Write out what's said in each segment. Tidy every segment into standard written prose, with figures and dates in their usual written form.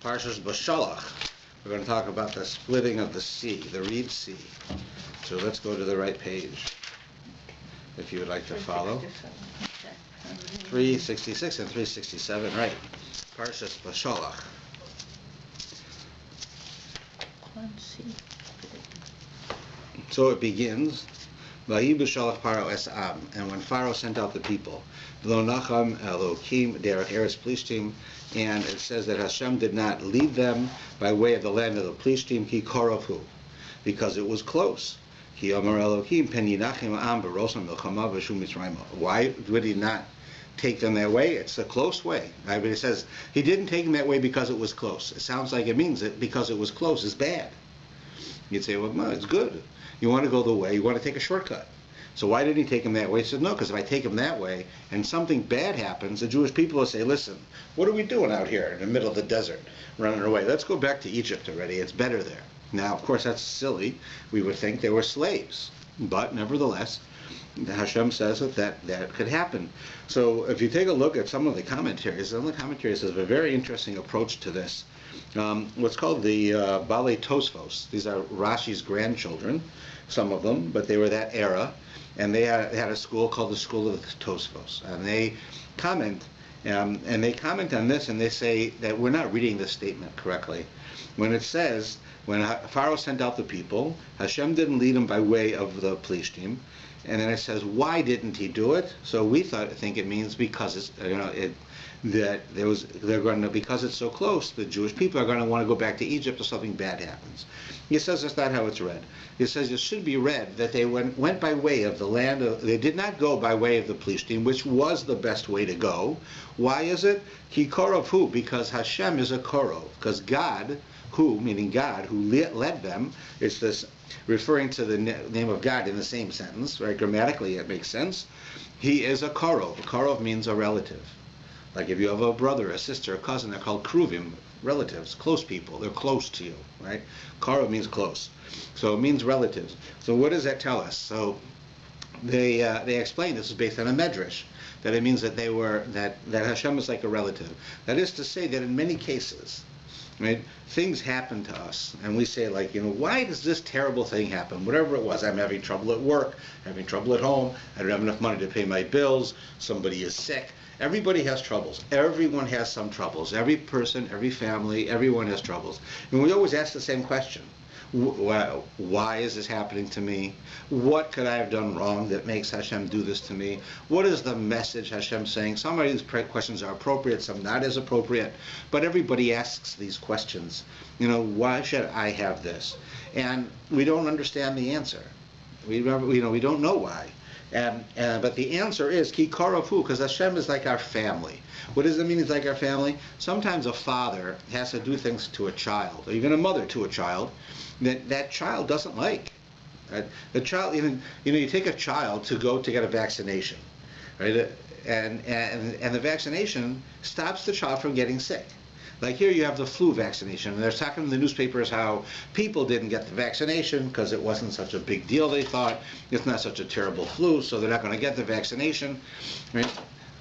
Parshas Beshalach. We're going to talk about the splitting of the sea, the Reed Sea. So let's go to the right page, if you would like to follow. 366 and 367, right. Parshas Beshalach. So it begins, Vayi Beshalach Paro es Am, and when Pharaoh sent out the people, Lo Nacham Elokim derech Eretz Plishtim, and it says that Hashem did not lead them by way of the land of the Plishtim, Ki Koravu, because it was close. Ki Amar Elokim Pen Yinachim Am Berosam Melchama V'Shu Mitzrayim. Why would he not take them that way? It's a close way. Right? But it says he didn't take them that way because it was close. It sounds like it means that because it was close is bad. You'd say, well, no, it's good. You want to go the way, you want to take a shortcut. So why didn't he take him that way? He said, no, because if I take him that way and something bad happens, the Jewish people will say, listen, what are we doing out here in the middle of the desert running away? Let's go back to Egypt already. It's better there. Now, of course, that's silly. We would think they were slaves. But nevertheless, Hashem says that could happen. So if you take a look at some of the commentaries have a very interesting approach to this. What's called the Balei Tosfos. These are Rashi's grandchildren, some of them, but they were that era. And they had a school called the School of the Tosfos. And they comment on this, and they say that we're not reading this statement correctly. When it says, when Pharaoh sent out the people, Hashem didn't lead them by way of the Plishtim. And then it says, why didn't he do it? So we think it means because it's, because it's so close, the Jewish people are going to want to go back to Egypt if something bad happens. He says that's not how it's read. It says it should be read that they went by way of the land they did not go by way of the Plishtim, which was the best way to go. Why is it? Ki korov hu, because Hashem is a korov, because God, meaning God, who led them, is this referring to the name of God in the same sentence, right? Grammatically it makes sense. He is a korov. A korov means a relative. Like if you have a brother, a sister, a cousin, they're called kruvim, relatives, close people. They're close to you, right? Korov means close. So it means relatives. So what does that tell us? So they explain this is based on a medrash, that it means that that Hashem is like a relative. That is to say that in many cases, right, things happen to us, and we say, like, why does this terrible thing happen? Whatever it was, I'm having trouble at work, having trouble at home, I don't have enough money to pay my bills, somebody is sick. Everybody has troubles. Everyone has some troubles. Every person, every family, everyone has troubles. And we always ask the same question. Why is this happening to me? What could I have done wrong that makes Hashem do this to me? What is the message Hashem saying? Some of these questions are appropriate, some not as appropriate, but everybody asks these questions. Why should I have this? And we don't understand the answer. We don't know why. But the answer is Ki Korafu, because Hashem is like our family. What does it mean he's like our family? Sometimes a father has to do things to a child, or even a mother to a child, that child doesn't like. Right? The child, you take a child to go to get a vaccination, right? And the vaccination stops the child from getting sick. Like here you have the flu vaccination, and they're talking in the newspapers how people didn't get the vaccination because it wasn't such a big deal, they thought. It's not such a terrible flu, so they're not going to get the vaccination. Right?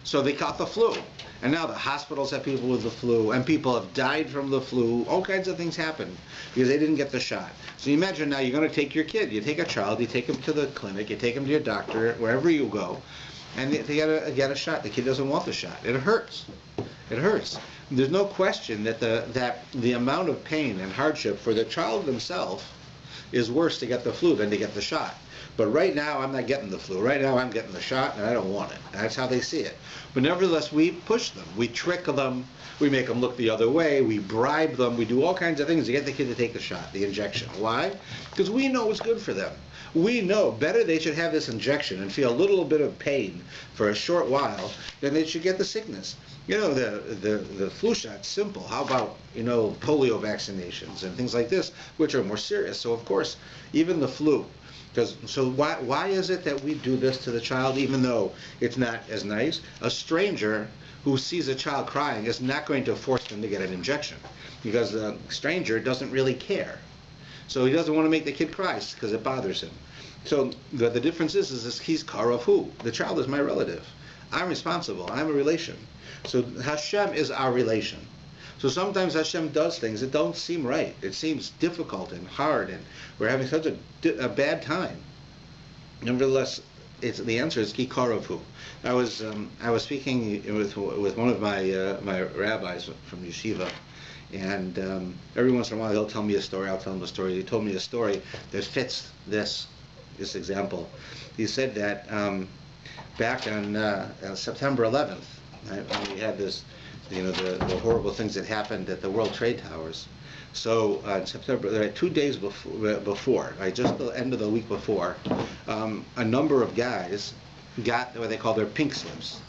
So they caught the flu. And now the hospitals have people with the flu, and people have died from the flu. All kinds of things happen because they didn't get the shot. So you imagine now you're going to take your kid. You take a child, you take him to the clinic, you take him to your doctor, wherever you go, and they get a shot. The kid doesn't want the shot. It hurts. It hurts. There's no question that the amount of pain and hardship for the child themselves is worse to get the flu than to get the shot. But right now I'm not getting the flu. Right now I'm getting the shot and I don't want it. That's how they see it. But nevertheless, we push them. We trick them. We make them look the other way. We bribe them. We do all kinds of things to get the kid to take the shot, the injection. Why? Because we know it's good for them. We know better they should have this injection and feel a little bit of pain for a short while than they should get the sickness. The flu shot's simple. How about, polio vaccinations and things like this, which are more serious. So, of course, even the flu. So why is it that we do this to the child, even though it's not as nice? A stranger who sees a child crying is not going to force them to get an injection, because the stranger doesn't really care. So he doesn't want to make the kid cry because it bothers him. So the difference is he's Karafu. The child is my relative. I'm responsible. I'm a relation. So Hashem is our relation. So sometimes Hashem does things that don't seem right. It seems difficult and hard, and we're having such a bad time. Nevertheless, the answer is Kikarovu. I was speaking with one of my rabbis from yeshiva, and every once in a while he'll tell me a story. I'll tell him a story. He told me a story that fits this example. He said that back on September 11th, right, when we had this, the horrible things that happened at the World Trade Towers. So September, 2 days before, right, just the end of the week before, a number of guys got what they call their pink slips.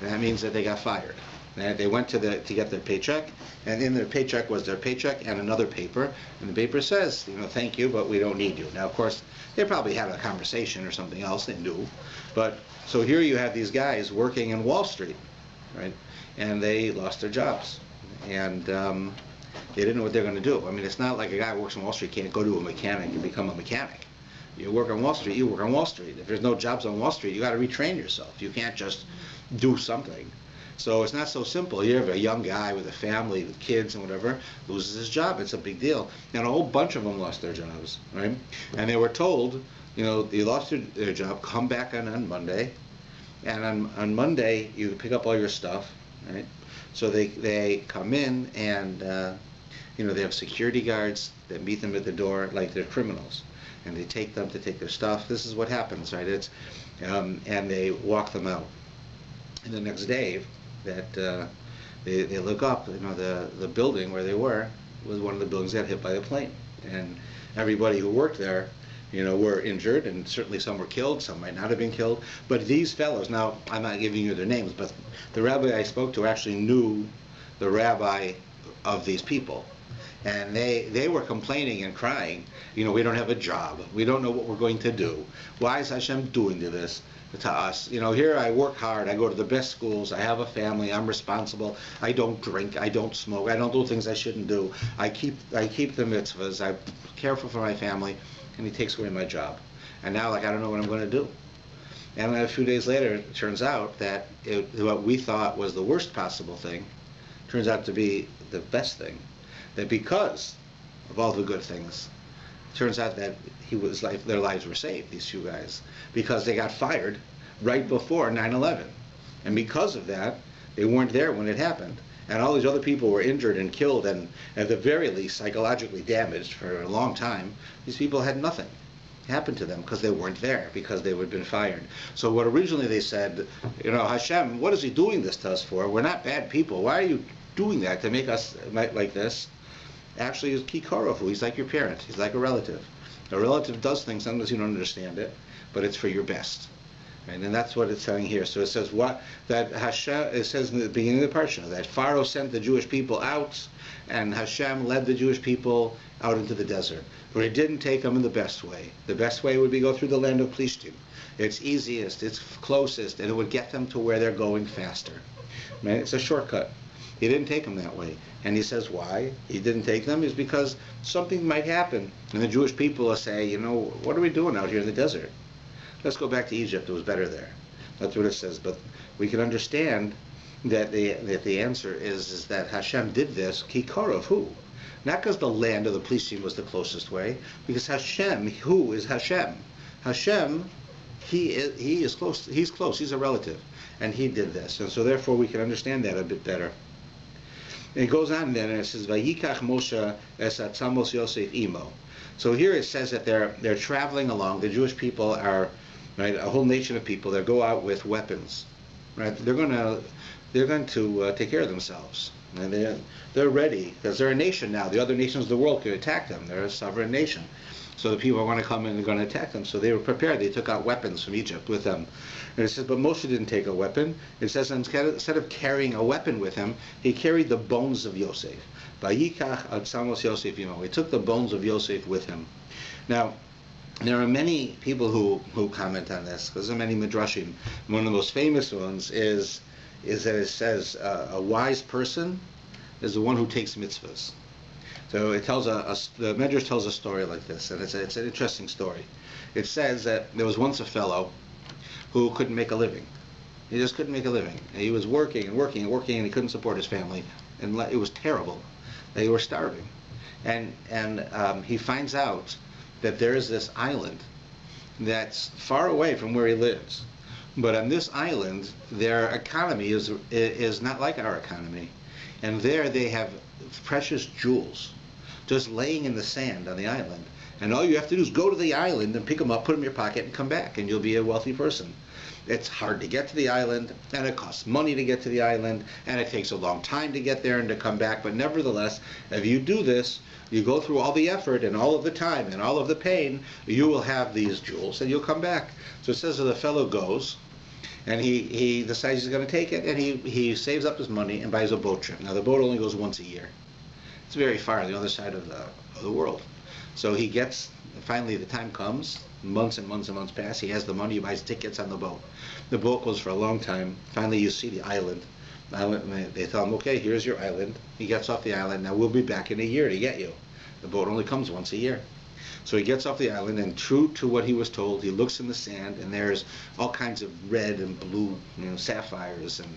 And that means that they got fired. They went to get their paycheck, and in their paycheck was their paycheck and another paper, and the paper says, thank you, but we don't need you. Now, of course, they probably had a conversation or something else, they knew. But so here you have these guys working in Wall Street, right? And they lost their jobs, and they didn't know what they're going to do. I mean, it's not like a guy who works on Wall Street can't go to a mechanic and become a mechanic. You work on Wall Street, you work on Wall Street. If there's no jobs on Wall Street, you got to retrain yourself. You can't just do something. So it's not so simple. You have a young guy with a family, with kids and whatever, loses his job. It's a big deal. And a whole bunch of them lost their jobs, right? And they were told, you lost their job, come back on Monday. And on Monday, you pick up all your stuff, right? So they come in and, they have security guards that meet them at the door like they're criminals. And they take them to take their stuff. This is what happens, right? It's and they walk them out. And the next day, they look up, the building where they were was one of the buildings that got hit by a plane. And everybody who worked there, were injured, and certainly some were killed, some might not have been killed. But these fellows, now I'm not giving you their names, but the rabbi I spoke to actually knew the rabbi of these people. And they were complaining and crying, we don't have a job, we don't know what we're going to do. Why is Hashem doing this to us? Here I work hard, I go to the best schools, I have a family, I'm responsible, I don't drink, I don't smoke, I don't do things I shouldn't do, I keep the mitzvahs, I'm careful for my family, and he takes away my job. And now, I don't know what I'm going to do. And then a few days later, it turns out that what we thought was the worst possible thing turns out to be the best thing. That because of all the good things, it turns out that their lives were saved, these two guys, because they got fired right before 9/11. And because of that, they weren't there when it happened. And all these other people were injured and killed and at the very least psychologically damaged for a long time. These people had nothing happen to them because they weren't there, because they would have been fired. So what originally they said, Hashem, what is he doing this to us for? We're not bad people. Why are you doing that to make us like this? Actually, is Kikarofu. He's like your parent. He's like a relative. A relative does things, sometimes you don't understand it, but it's for your best. Right? And that's what it's saying here. So it says it says in the beginning of the PARSHA that Pharaoh sent the Jewish people out, and Hashem led the Jewish people out into the desert. But he didn't take them in the best way. The best way would be go through the land of Plishtim. It's easiest, it's closest, and it would get them to where they're going faster. Right? It's a shortcut. He didn't take them that way. And he says why he didn't take them is because something might happen. And the Jewish people will say, what are we doing out here in the desert? Let's go back to Egypt. It was better there. That's what it says. But we can understand that the answer is that Hashem did this, Kikarov, who? Not because the land of the Plishtim was the closest way, because Hashem, who is Hashem? Hashem, he is close. He's close. He's a relative. And he did this. And so therefore we can understand that a bit better. And it goes on then, and it says, Vayikach Moshe es atzamos Yosef imo. So here it says that they're traveling along. The Jewish people are, right, a whole nation of people that go out with weapons. Right? They're going to take care of themselves. And they're ready, because they're a nation now. The other nations of the world could attack them. They're a sovereign nation. So the people are going to come in and they're going to attack them. So they were prepared. They took out weapons from Egypt with them. And it says, but Moshe didn't take a weapon. It says instead of carrying a weapon with him, he carried the bones of Yosef. Vayikach atzamos Yosef imo. He took the bones of Yosef with him. Now, there are many people who comment on this, because there are many midrashim. One of the most famous ones is that it says a wise person is the one who takes mitzvahs. So it tells the Medrash tells a story like this, and it's an interesting story. It says that there was once a fellow who couldn't make a living. He just couldn't make a living. And he was working and working and working, and he couldn't support his family. and it was terrible. They were starving. And he finds out that there is this island that's far away from where he lives. But on this island, their economy is not like our economy. And there they have precious jewels just laying in the sand on the island. And all you have to do is go to the island and pick them up, put them in your pocket, and come back, and you'll be a wealthy person. It's hard to get to the island, and it costs money to get to the island, and it takes a long time to get there and to come back. But nevertheless, if you do this, you go through all the effort and all of the time and all of the pain, you will have these jewels, and you'll come back. So it says that the fellow goes, and he decides he's going to take it, and he saves up his money and buys a boat trip. Now, the boat only goes once a year. It's very far on the other side of the world. So he gets, finally the time comes, months and months and months pass, he has the money, he buys tickets on the boat. The boat goes for a long time. Finally you see the island. They tell him, okay, here's your island. He gets off the island. Now we'll be back in a year to get you. The boat only comes once a year. So he gets off the island, and true to what he was told, he looks in the sand, and there's all kinds of red and blue, sapphires and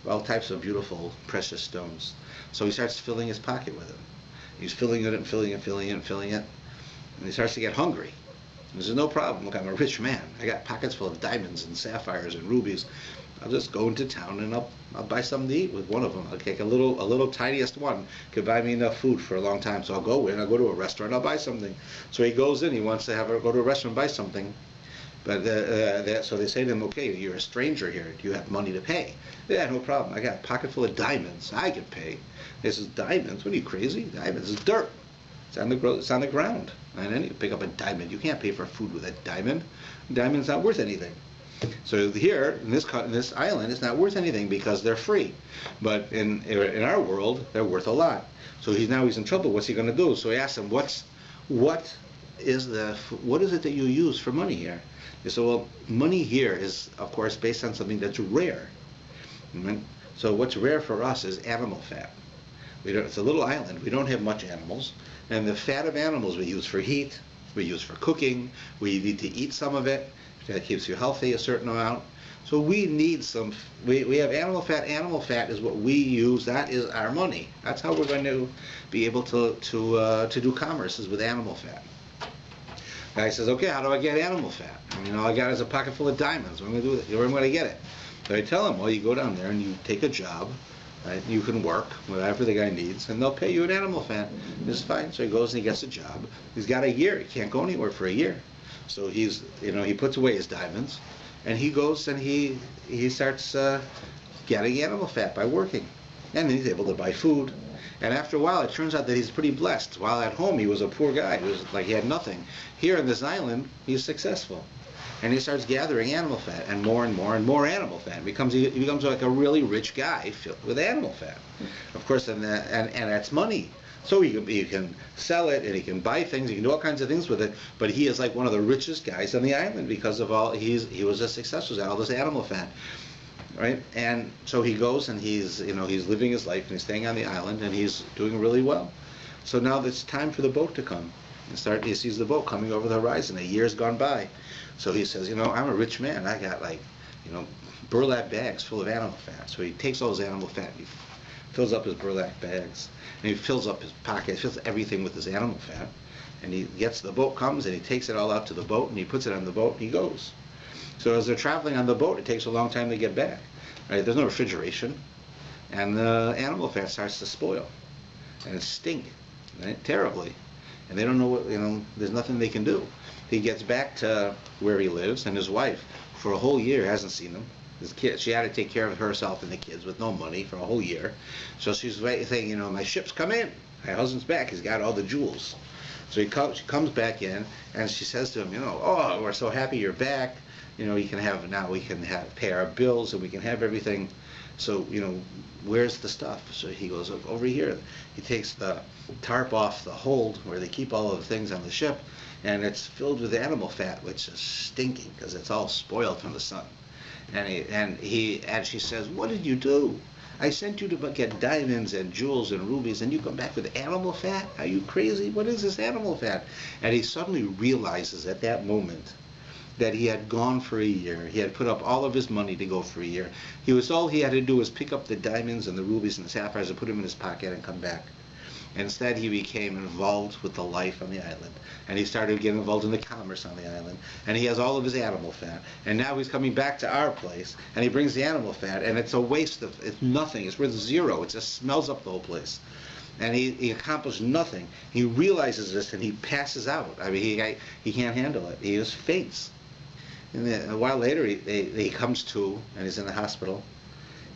all types of beautiful precious stones. So he starts filling his pocket with them. He's filling it and filling it and filling it and filling it. And he starts to get hungry. He says, no problem, look, I'm a rich man. I got pockets full of diamonds and sapphires and rubies. I'll just go into town and I'll buy something to eat with one of them. I'll take a little tiniest one. Could buy me enough food for a long time. So I'll go in, I'll go to a restaurant, I'll buy something. So he goes in, he wants to go to a restaurant and buy something. But so they say to him, okay, you're a stranger here. Do you have money to pay? Yeah, no problem. I got a pocket full of diamonds. I can pay. He says, diamonds? What are you, crazy? Diamonds is dirt. It's on the ground. And then you pick up a diamond. You can't pay for food with a diamond. A diamond's not worth anything. So here, in this island, it's not worth anything because they're free. But in our world, they're worth a lot. So he's in trouble. What's he going to do? So he asks him, what is it that you use for money here? He said, well, money here is, of course, based on something that's rare. Right? So what's rare for us is animal fat. It's a little island. We don't have much animals. And the fat of animals we use for heat, we use for cooking, we need to eat some of it. That keeps you healthy a certain amount. So we need we have animal fat. Animal fat is what we use. That is our money. That's how we're going to be able to do commerce, is with animal fat. Guy says, okay, how do I get animal fat? All I got is a pocket full of diamonds. What am I going to do with it? Where am I going to get it? So I tell him, well, you go down there and you take a job. Right? You can work, whatever the guy needs, and they'll pay you in animal fat. It's fine. So he goes and he gets a job. He's got a year. He can't go anywhere for a year. So he puts away his diamonds, and he goes and he starts getting animal fat by working. And then he's able to buy food. And after a while, it turns out that he's pretty blessed. While at home, he was a poor guy. He was like he had nothing. Here in this island, he's successful. And he starts gathering animal fat, and more animal fat. He becomes like a really rich guy filled with animal fat. Of course, and that's money. So he can sell it, and he can buy things. He can do all kinds of things with it. But he is like one of the richest guys on the island because of all he was a successful at all this animal fat, right? And so he goes and he's living his life and he's staying on the island and he's doing really well. So now it's time for the boat to come. He sees the boat coming over the horizon. A year's gone by. So he says, I'm a rich man. I got burlap bags full of animal fat. So he takes all his animal fat and he fills up his burlap bags. And he fills up his pockets, fills everything with his animal fat. And the boat comes and he takes it all out to the boat and he puts it on the boat and he goes. So as they're traveling on the boat, it takes a long time to get back. Right? There's no refrigeration. And the animal fat starts to spoil. And it stinks, right? Terribly. And they don't know there's nothing they can do. He gets back to where he lives, and his wife, for a whole year, hasn't seen him. His kids, she had to take care of herself and the kids with no money for a whole year. So she's saying, my ship's come in. My husband's back. He's got all the jewels. So she comes back in, and she says to him, oh, we're so happy you're back. We can pay our bills, and we can have everything. So, where's the stuff? So he goes over here. He takes the tarp off the hold where they keep all of the things on the ship, and it's filled with animal fat, which is stinking because it's all spoiled from the sun. And she says, what did you do? I sent you to get diamonds and jewels and rubies, and you come back with animal fat? Are you crazy? What is this animal fat? And he suddenly realizes at that moment that he had gone for a year. He had put up all of his money to go for a year. All he had to do was pick up the diamonds and the rubies and the sapphires and put them in his pocket and come back. Instead, he became involved with the life on the island, and he started getting involved in the commerce on the island, and he has all of his animal fat, and now he's coming back to our place, and he brings the animal fat, and it's a waste of, it's nothing, it's worth zero, it just smells up the whole place. And he accomplished nothing. He realizes this, and he passes out. I mean, he can't handle it. He just faints. And then a while later, he comes to, and he's in the hospital,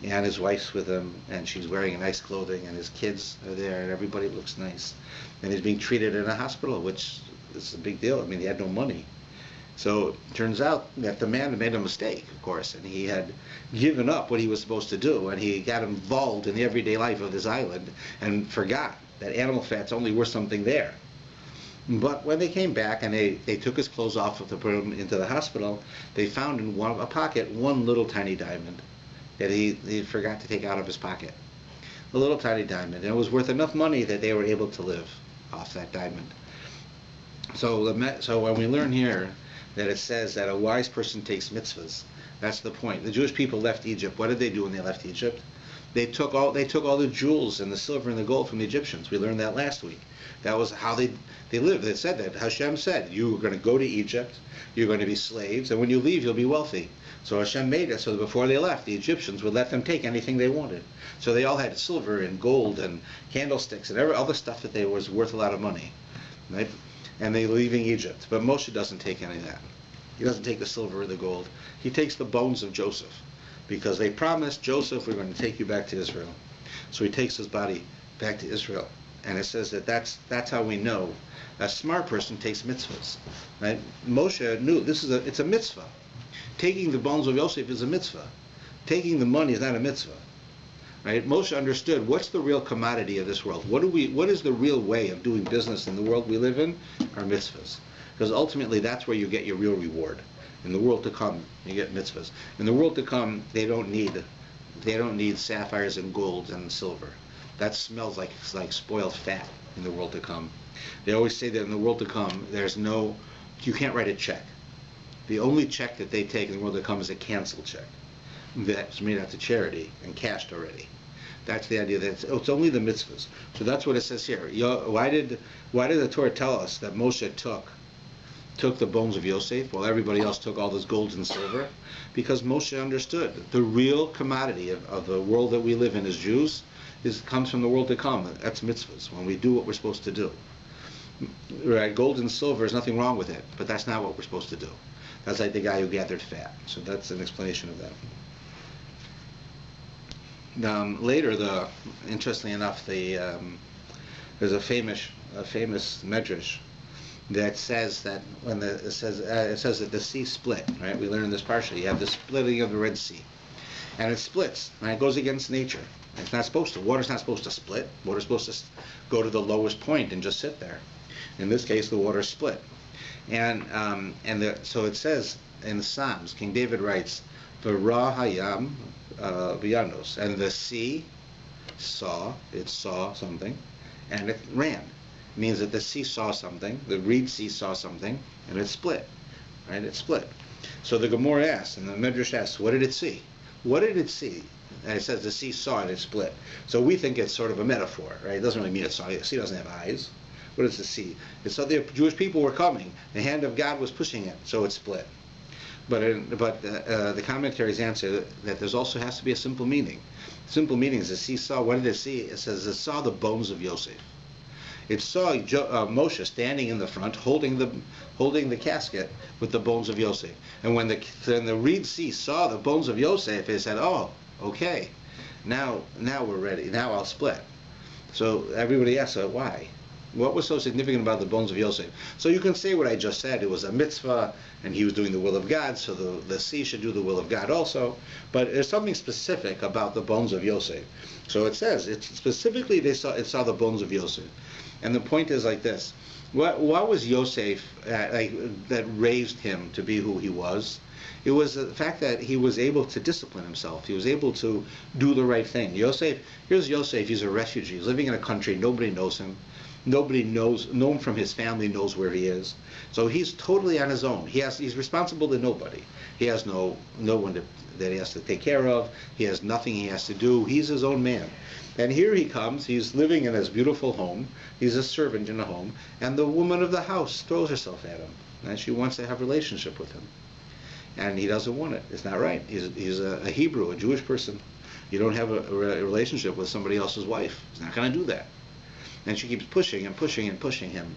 and his wife's with him, and she's wearing nice clothing, and his kids are there, and everybody looks nice. And he's being treated in a hospital, which is a big deal. I mean, he had no money. So it turns out that the man had made a mistake, of course, and he had given up what he was supposed to do, and he got involved in the everyday life of this island and forgot that animal fat's only worth something there. But when they came back and they took his clothes off to put him into the hospital, they found in a pocket one little tiny diamond that he forgot to take out of his pocket. A little tiny diamond, and it was worth enough money that they were able to live off that diamond. So when we learn here that it says that a wise person takes mitzvahs, that's the point. The Jewish people left Egypt. What did they do when they left Egypt? They took all the jewels and the silver and the gold from the Egyptians. We learned that last week. That was how they lived. It said that Hashem said, you are going to go to Egypt, you're going to be slaves, and when you leave, you'll be wealthy. So Hashem made it so that before they left, the Egyptians would let them take anything they wanted. So they all had silver and gold and candlesticks and all the stuff that was worth a lot of money, right? And they're leaving Egypt. But Moshe doesn't take any of that. He doesn't take the silver or the gold. He takes the bones of Joseph, because they promised Joseph, we're going to take you back to Israel. So he takes his body back to Israel. And it says that's how we know a smart person takes mitzvahs. Right? Moshe knew it's a mitzvah. Taking the bones of Yosef is a mitzvah. Taking the money is not a mitzvah. Right? Moshe understood what's the real commodity of this world. What is the real way of doing business in the world we live in? Are mitzvahs. Because ultimately that's where you get your real reward. In the world to come, you get mitzvahs. In the world to come, they don't need sapphires and gold and silver. That smells like spoiled fat in the world to come. They always say that in the world to come, you can't write a check. The only check that they take in the world to come is a canceled check that's made out to charity and cashed already. That's the idea that it's only the mitzvahs. So that's what it says here. Why did the Torah tell us that Moshe took the bones of Yosef while everybody else took all this gold and silver? Because Moshe understood the real commodity of the world that we live in as Jews comes from the world to come. That's mitzvahs, when we do what we're supposed to do. Right? Gold and silver, is nothing wrong with it, but that's not what we're supposed to do. That's like the guy who gathered fat. So that's an explanation of that. Later, interestingly enough, there's a famous medrash that says that it says that the sea split. Right? We learn in this parsha you have the splitting of the Red Sea, and it splits. Right? It goes against nature. It's not supposed to. Water's not supposed to split. Water's supposed to go to the lowest point and just sit there. In this case, the water split. So it says in the Psalms, King David writes, "V'ra hayam v'yanos," and the sea saw something, and it ran. It means that the sea saw something, the reed sea saw something, and it split. Right? It split. So the Gemara asks, and the Midrash asks, what did it see? What did it see? And it says the sea saw it, it split. So we think it's sort of a metaphor, right? It doesn't really mean it saw. The sea doesn't have eyes. What does the sea? It saw the Jewish people were coming. The hand of God was pushing it, so it split. But the commentaries answer that there also has to be a simple meaning. Simple meaning is the sea saw. What did it see? It says it saw the bones of Yosef. It saw Moshe standing in the front, holding the casket with the bones of Yosef. And when the reed sea saw the bones of Yosef, it said, "Oh, okay, now we're ready. Now I'll split." So everybody asks, why? What was so significant about the bones of Yosef? So you can say what I just said. It was a mitzvah, and he was doing the will of God, so the sea should do the will of God also. But there's something specific about the bones of Yosef. So it says, specifically it saw the bones of Yosef. And the point is like this. What was Yosef that raised him to be who he was? It was the fact that he was able to discipline himself. He was able to do the right thing. Here's Yosef. He's a refugee. He's living in a country. Nobody knows him. Nobody knows, no one from his family knows where he is. So he's totally on his own. He's responsible to nobody. He has no one that he has to take care of. He has nothing he has to do. He's his own man. And here he comes. He's living in his beautiful home. He's a servant in a home. And the woman of the house throws herself at him. And she wants to have a relationship with him. And he doesn't want it. It's not right. He's a Hebrew, a Jewish person. You don't have a relationship with somebody else's wife. He's not going to do that. And she keeps pushing and pushing and pushing him.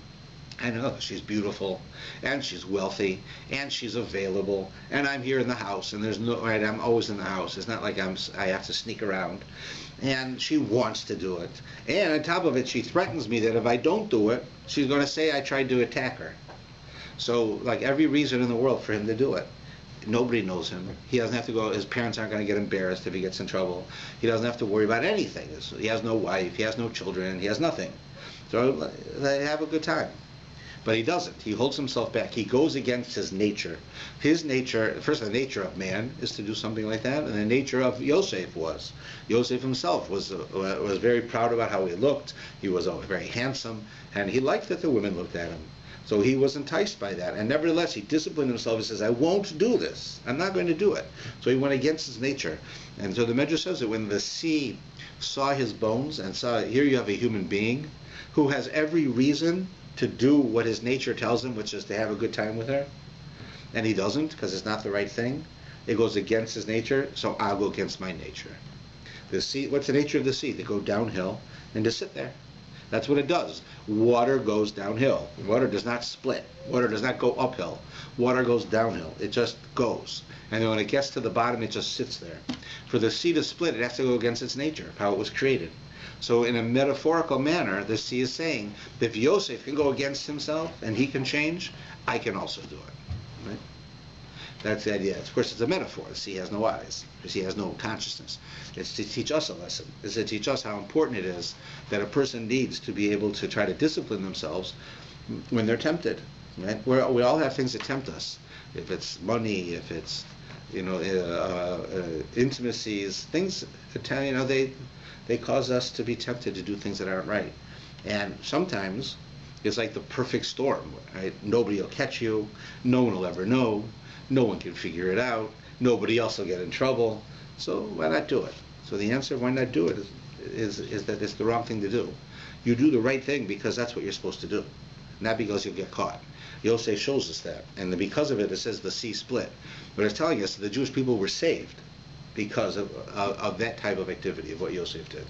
I know, she's beautiful, and she's wealthy, and she's available, and I'm here in the house, and there's no, right, I'm always in the house. It's not like I have to sneak around. And she wants to do it. And on top of it, she threatens me that if I don't do it, she's going to say I tried to attack her. So, like, every reason in the world for him to do it. Nobody knows him. He doesn't have to go, his parents aren't going to get embarrassed if he gets in trouble. He doesn't have to worry about anything. He has no wife, he has no children, he has nothing. So they have a good time. But he doesn't. He holds himself back. He goes against his nature. His nature, first the nature of man is to do something like that, and the nature of Yosef was. Yosef himself was very proud about how he looked. He was very handsome, and he liked that the women looked at him. So he was enticed by that, and nevertheless he disciplined himself. He says, I won't do this. I'm not going to do it. So he went against his nature. And so the Medrash says that when the sea saw his bones and saw, here you have a human being who has every reason to do what his nature tells him, which is to have a good time with her, and he doesn't because it's not the right thing. It goes against his nature, so I'll go against my nature. The sea, what's the nature of the sea? To go downhill and to sit there. That's what it does. Water goes downhill. Water does not split. Water does not go uphill. Water goes downhill. It just goes. And then when it gets to the bottom, it just sits there. For the sea to split, it has to go against its nature, how it was created. So in a metaphorical manner, the sea is saying, if Yosef can go against himself and he can change, I can also do it. Right? That's the idea. Of course, it's a metaphor. The sea has no eyes. The sea has no consciousness. It's to teach us a lesson. It's to teach us how important it is that a person needs to be able to try to discipline themselves when they're tempted. Right? We all have things that tempt us. If it's money, if it's intimacies, things that they cause us to be tempted to do things that aren't right. And sometimes it's like the perfect storm. Right? Nobody will catch you. No one will ever know. No one can figure it out. Nobody else will get in trouble. So why not do it? So the answer why not do it is that it's the wrong thing to do. You do the right thing because that's what you're supposed to do, not because you'll get caught. Yosef shows us that. And because of it, it says the sea split. But it's telling us that the Jewish people were saved because of that type of activity, of what Yosef did.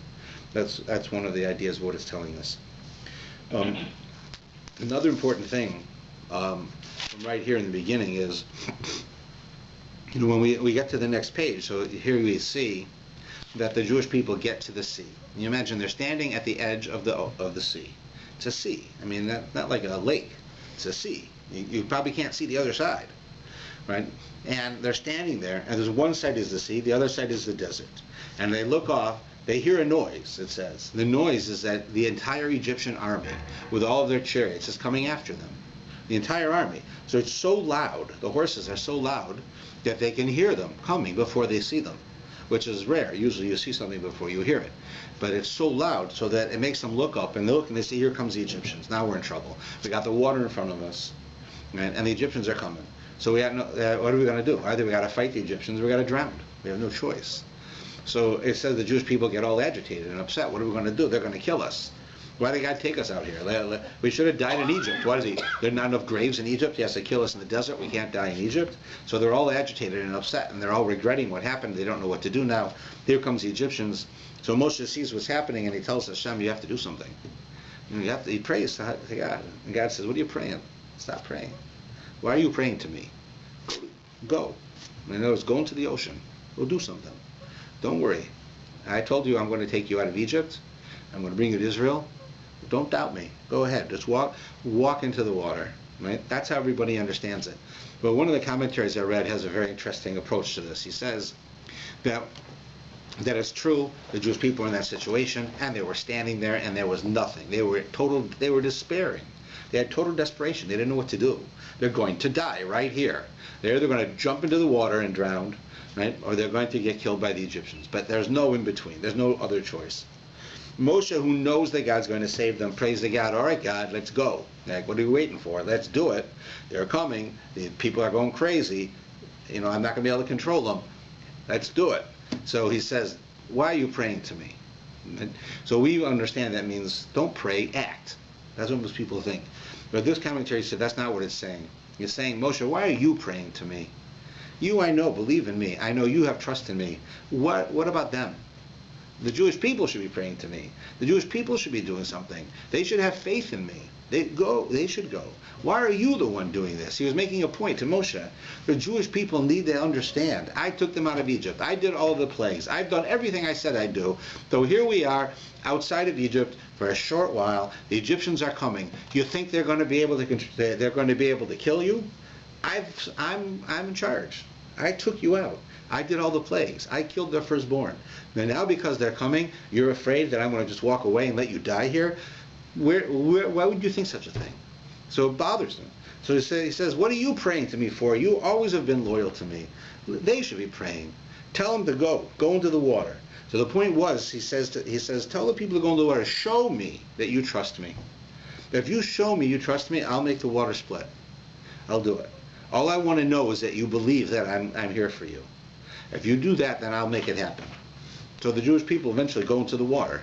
That's one of the ideas of what it's telling us. Another important thing from right here in the beginning is, when we get to the next page, so here we see that the Jewish people get to the sea. And you imagine they're standing at the edge of the sea. It's a sea. I mean, not like a lake. It's a sea. You probably can't see the other side, right? And they're standing there, and there's one side is the sea, the other side is the desert. And they look off, they hear a noise, it says. The noise is that the entire Egyptian army, with all of their chariots, is coming after them. The entire army. So it's so loud, the horses are so loud, that they can hear them coming before they see them, which is rare. Usually you see something before you hear it. But it's so loud so that it makes them look up, and they look and they say, here comes the Egyptians. Now we're in trouble. We got the water in front of us, right? And the Egyptians are coming. So we have what are we going to do? Either we got to fight the Egyptians or we got to drown. We have no choice. So it says the Jewish people get all agitated and upset. What are we going to do? They're going to kill us. Why did God take us out here? We should have died in Egypt. Why is he? There are not enough graves in Egypt. He has to kill us in the desert. We can't die in Egypt. So they're all agitated and upset, and they're all regretting what happened. They don't know what to do now. Here comes the Egyptians. So Moshe sees what's happening, and he tells Hashem, you have to do something. He prays to God. And God says, what are you praying? Stop praying. Why are you praying to me? Go. In other words, go into the ocean. Go do something. Don't worry. I told you I'm going to take you out of Egypt. I'm going to bring you to Israel. Don't doubt me. Go ahead. Just walk into the water. Right? That's how everybody understands it. But one of the commentaries I read has a very interesting approach to this. He says that it's true, the Jewish people were in that situation, and they were standing there, and there was nothing. They were despairing. They had total desperation. They didn't know what to do. They're going to die right here. They're either going to jump into the water and drown, right, or they're going to get killed by the Egyptians. But there's no in between. There's no other choice. Moshe, who knows that God's going to save them, prays to God, all right, God, let's go. Like, what are we waiting for? Let's do it. They're coming. The people are going crazy. I'm not going to be able to control them. Let's do it. So he says, why are you praying to me? So we understand that means don't pray, act. That's what most people think. But this commentary said that's not what it's saying. It's saying, Moshe, why are you praying to me? You, I know, believe in me. I know you have trust in me. What about them? The Jewish people should be praying to me. The Jewish people should be doing something. They should have faith in me. They should go. Why are you the one doing this? He was making a point to Moshe. The Jewish people need to understand. I took them out of Egypt. I did all the plagues. I've done everything I said I'd do. So here we are outside of Egypt for a short while. The Egyptians are coming. You think they're going to be able to kill you? I'm in charge. I took you out. I did all the plagues. I killed their firstborn. And now because they're coming, you're afraid that I'm going to just walk away and let you die here? Why would you think such a thing? So it bothers them. So he says, what are you praying to me for? You always have been loyal to me. They should be praying. Tell them to go into the water. So the point was, he says, tell the people to go into the water. Show me that you trust me. If you show me you trust me, I'll make the water split. I'll do it. All I want to know is that you believe that I'm here for you. If you do that, then I'll make it happen. So the Jewish people eventually go into the water,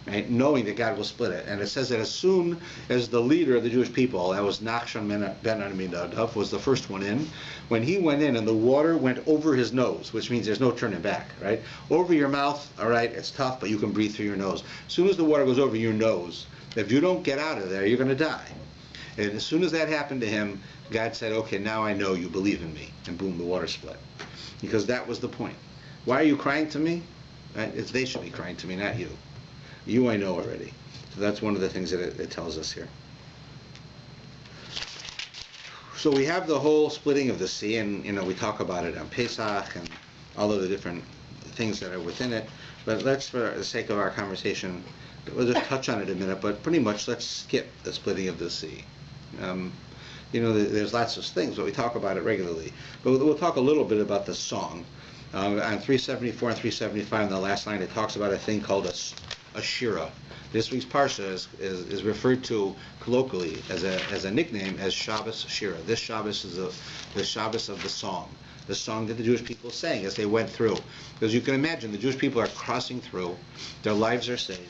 right, knowing that God will split it. And it says that as soon as the leader of the Jewish people, that was Nachshon ben Aminadab, was the first one in, when he went in and the water went over his nose, which means there's no turning back, right? Over your mouth, all right, it's tough, but you can breathe through your nose. As soon as the water goes over your nose, if you don't get out of there, you're going to die. And as soon as that happened to him, God said, okay, now I know you believe in me. And boom, the water split. Because that was the point. Why are you crying to me? Right? They should be crying to me, not you. You I know already. So that's one of the things that it tells us here. So we have the whole splitting of the sea, and we talk about it on Pesach and all of the different things that are within it. But let's, for the sake of our conversation, we'll just touch on it a minute, but pretty much let's skip the splitting of the sea. There's lots of things, but we talk about it regularly. But we'll talk a little bit about the song. On 374 and 375, in the last line, it talks about a thing called a shira. This week's parsha is referred to colloquially as a nickname as Shabbos Shira. This Shabbos is the Shabbos of the song that the Jewish people sang as they went through. Because you can imagine, the Jewish people are crossing through, their lives are saved.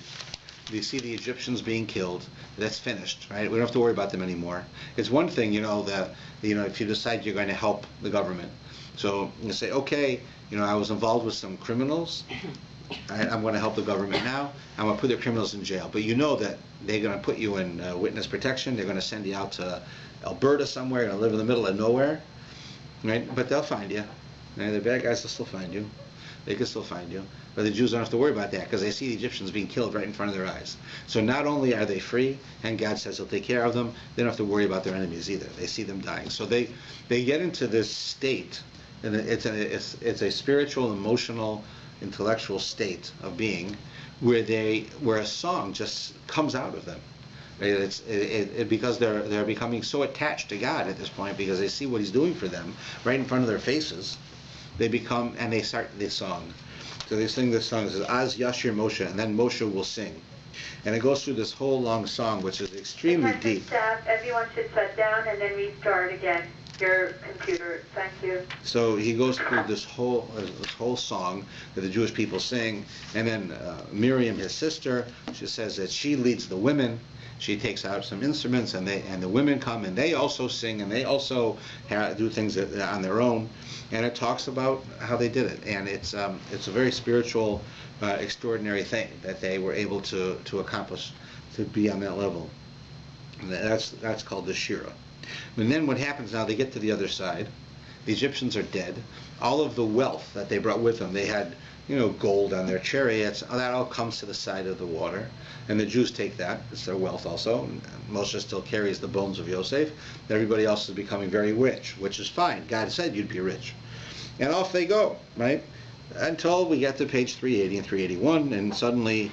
You see the Egyptians being killed. That's finished, right? We don't have to worry about them anymore. It's one thing, if you decide you're going to help the government. So you say, okay, I was involved with some criminals. I'm going to help the government now. I'm going to put the criminals in jail. But you know that they're going to put you in witness protection. They're going to send you out to Alberta somewhere. You're going to live in the middle of nowhere, right? But they'll find you. Right? The bad guys will still find you. They can still find you. But the Jews don't have to worry about that because they see the Egyptians being killed right in front of their eyes. So not only are they free, and God says he'll take care of them, they don't have to worry about their enemies either. They see them dying. So they get into this state, and it's a spiritual, emotional, intellectual state of being where a song just comes out of them. Because they're becoming so attached to God at this point because they see what he's doing for them right in front of their faces. They start this song. So they sing this song. It says, Az Yashir Moshe, and then Moshe will sing. And it goes through this whole long song, which is extremely deep. Staff, everyone should shut down and then restart again your computer. Thank you. So he goes through this whole song that the Jewish people sing, and then Miriam, his sister, she says that she leads the women. She takes out some instruments, and the women come, and they also sing, and they also do things on their own. And it talks about how they did it, and it's a very spiritual, extraordinary thing that they were able to accomplish, to be on that level. And that's called the Shira. And then what happens now? They get to the other side. The Egyptians are dead. All of the wealth that they brought with them, they had gold on their chariots, that all comes to the side of the water. And the Jews take that. It's their wealth also. And Moshe still carries the bones of Yosef. Everybody else is becoming very rich, which is fine. God said you'd be rich. And off they go, right? Until we get to page 380 and 381, and suddenly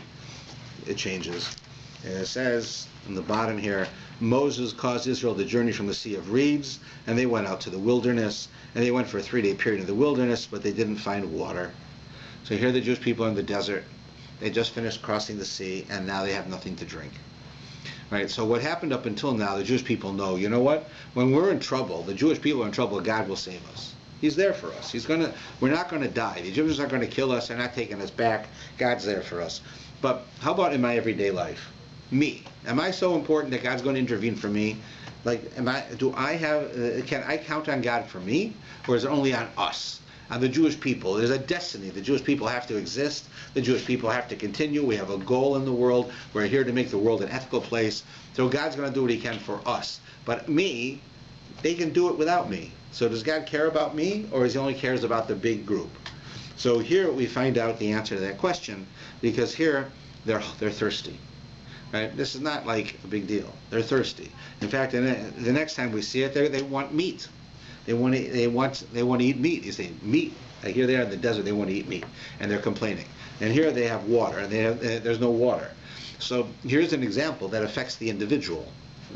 it changes. And it says in the bottom here, Moses caused Israel to journey from the Sea of Reeds, and they went out to the wilderness, and they went for a 3-day period in the wilderness, but they didn't find water. So here the Jewish people are in the desert. They just finished crossing the sea, and now they have nothing to drink. Right? So what happened up until now, the Jewish people know, you know what? When we're in trouble, the Jewish people are in trouble, God will save us. He's there for us. We're not going to die. The Egyptians aren't going to kill us. They're not taking us back. God's there for us. But how about in my everyday life? Me. Am I so important that God's going to intervene for me? Like, can I count on God for me? Or is it only on us? On the Jewish people? There's a destiny. The Jewish people have to exist. The Jewish people have to continue. We have a goal in the world. We're here to make the world an ethical place. So God's going to do what He can for us. But me, they can do it without me. So does God care about me, or does He only cares about the big group? So here we find out the answer to that question, because here they're thirsty. Right? This is not like a big deal. They're thirsty. In fact, the next time we see it, they want meat. They want to eat meat. You say meat. Like here they are in the desert. They want to eat meat, and they're complaining. And here they have water, and there's no water. So here's an example that affects the individual,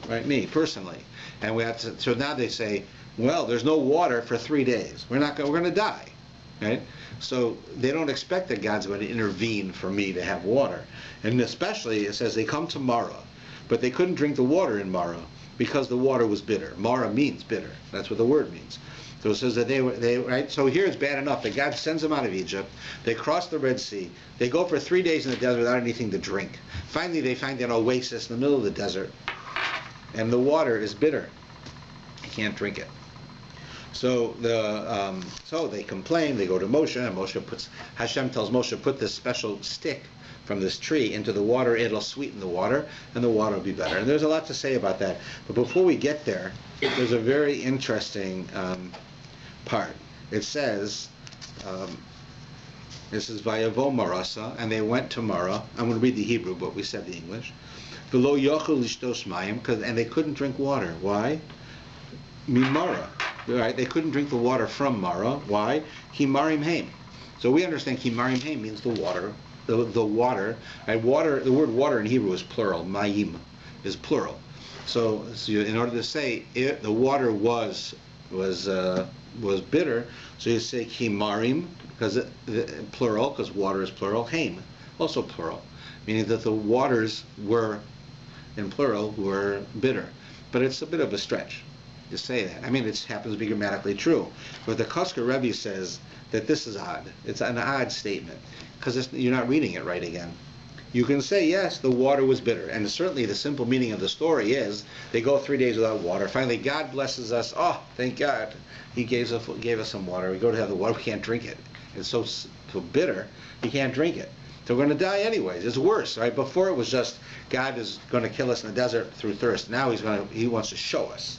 right? Me personally. And we have to. So now they say, well, there's no water for 3 days. We're going to die, right? So they don't expect that God's going to intervene for me to have water. And especially it says they come to Marah, but they couldn't drink the water in Marah because the water was bitter. Marah means bitter. That's what the word means. So it says that right? So here it's bad enough that God sends them out of Egypt. They cross the Red Sea. They go for 3 days in the desert without anything to drink. Finally, they find an oasis in the middle of the desert, and the water is bitter. They can't drink it. So they complain. They go to Moshe, and Hashem tells Moshe, put this special stick from this tree into the water. It'll sweeten the water, and the water will be better. And there's a lot to say about that. But before we get there, there's a very interesting part. It says, this is Vayavo Marasa, and they went to Marah. I'm going to read the Hebrew, but we said the English. V'lo yochel lishtos mayim, and they couldn't drink water. Why? Mimara. Right? They couldn't drink the water from Marah. Why? Himarim haim. So we understand Himarim haim means the water. The water. Right? Water. The word water in Hebrew is plural. Mayim is plural. So in order to say the water was bitter, so you say Himarim because plural, because water is plural. Haim also plural, meaning that the waters were in plural were bitter. But it's a bit of a stretch to say that. I mean, it happens to be grammatically true. But the Kosker Rebbe says that this is odd. It's an odd statement because you're not reading it right again. You can say, yes, the water was bitter. And certainly the simple meaning of the story is they go 3 days without water. Finally, God blesses us. Oh, thank God. He gave us some water. We go to have the water. We can't drink it. It's so bitter, you can't drink it. So we're going to die anyways. It's worse, right? Before it was just God is going to kill us in the desert through thirst. Now He wants to show us.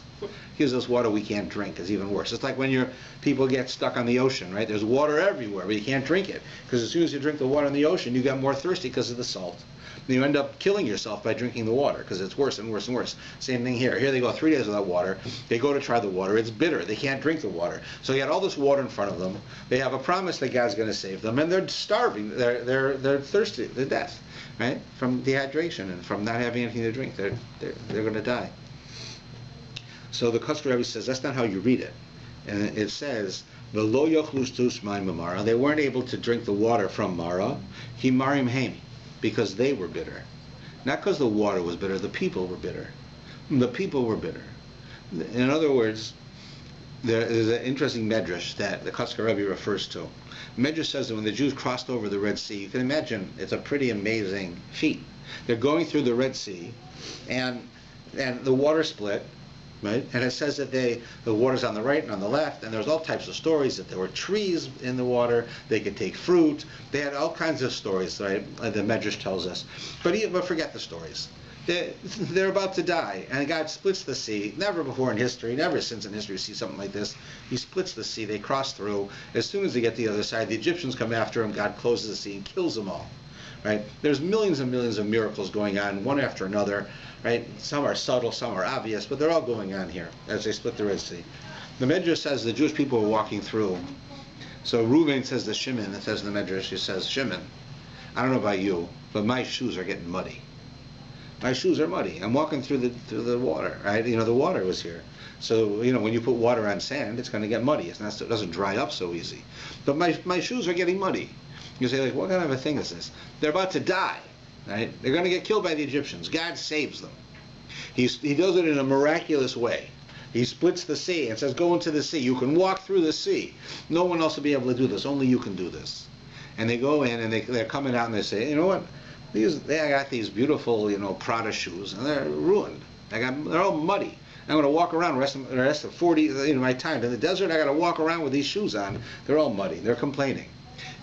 Gives us water we can't drink. Is even worse. It's like when people get stuck on the ocean, right? There's water everywhere, but you can't drink it because as soon as you drink the water in the ocean, you get more thirsty because of the salt. And you end up killing yourself by drinking the water because it's worse and worse and worse. Same thing here. Here they go 3 days without water. They go to try the water. It's bitter. They can't drink the water. So you got all this water in front of them. They have a promise that God's going to save them, and they're starving. They're thirsty to death, right? From dehydration and from not having anything to drink. They're going to die. So the Kosker Rebbe says that's not how you read it. And it says, V'lo yochlu shtus mayim b'Marah. They weren't able to drink the water from Marah. Himarim haim, because they were bitter. Not because the water was bitter, the people were bitter. The people were bitter. In other words, there's an interesting medrash that the Kosker Rebbe refers to. Medrash says that when the Jews crossed over the Red Sea, you can imagine it's a pretty amazing feat. They're going through the Red Sea, and the water split. Right? And it says that the water's on the right and on the left, and there's all types of stories that there were trees in the water, they could take fruit, they had all kinds of stories, right? The Medrash tells us. But forget the stories. They're about to die, and God splits the sea. Never before in history, never since in history, you see something like this. He splits the sea, they cross through. As soon as they get to the other side, the Egyptians come after them, God closes the sea and kills them all. Right? There's millions and millions of miracles going on, one after another. Right? Some are subtle, some are obvious, but they're all going on here as they split the Red Sea. The Medrash says the Jewish people were walking through. So Reuven says to Shimon, it says in the Medrash, he says, Shimon, I don't know about you, but my shoes are getting muddy. My shoes are muddy. I'm walking through the water, right? You know, the water was here. So, you know, when you put water on sand, it's going to get muddy. It doesn't dry up so easy. But my shoes are getting muddy. You say, like, what kind of a thing is this? They're about to die, right? They're going to get killed by the Egyptians. God saves them. He does it in a miraculous way. He splits the sea and says, go into the sea. You can walk through the sea. No one else will be able to do this. Only you can do this. And they go in and they're coming out and they say, you know what? I got these beautiful, Prada shoes, and they're ruined. They're all muddy. I'm going to walk around the rest of 40 my time in the desert. I got to walk around with these shoes on. They're all muddy. They're complaining.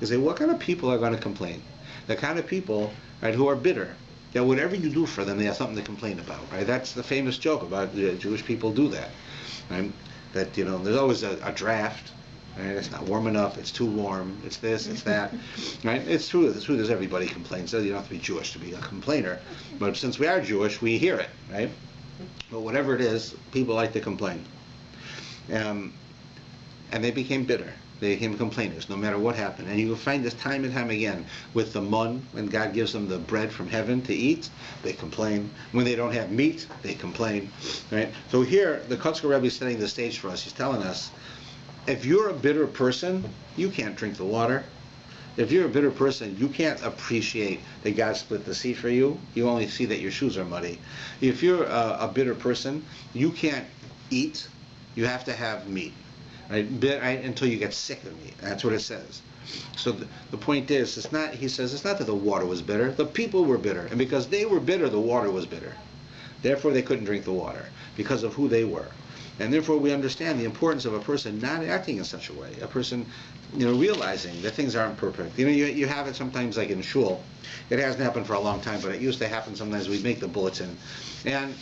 You say, what kind of people are going to complain? The kind of people, right, who are bitter. That whatever you do for them, they have something to complain about, right? That's the famous joke about Jewish people do that, right? That there's always a draft, right? It's not warm enough. It's too warm. It's this. It's that, right? It's true. It's true. There's everybody complains. You don't have to be Jewish to be a complainer, but since we are Jewish, we hear it, right? But whatever it is, people like to complain, and they became bitter. They became complainers, no matter what happened. And you will find this time and time again with the mun, when God gives them the bread from heaven to eat, they complain. When they don't have meat, they complain. Right? So here, the Kotzker Rebbe is setting the stage for us. He's telling us, if you're a bitter person, you can't drink the water. If you're a bitter person, you can't appreciate that God split the sea for you. You only see that your shoes are muddy. If you're a bitter person, you can't eat. You have to have meat. Right, until you get sick of meat. That's what it says. So the point is, he says, it's not that the water was bitter. The people were bitter. And because they were bitter, the water was bitter. Therefore, they couldn't drink the water because of who they were. And therefore, we understand the importance of a person not acting in such a way. A person, realizing that things aren't perfect. You have it sometimes like in shul. It hasn't happened for a long time, but it used to happen sometimes. We'd make the bulletin. And,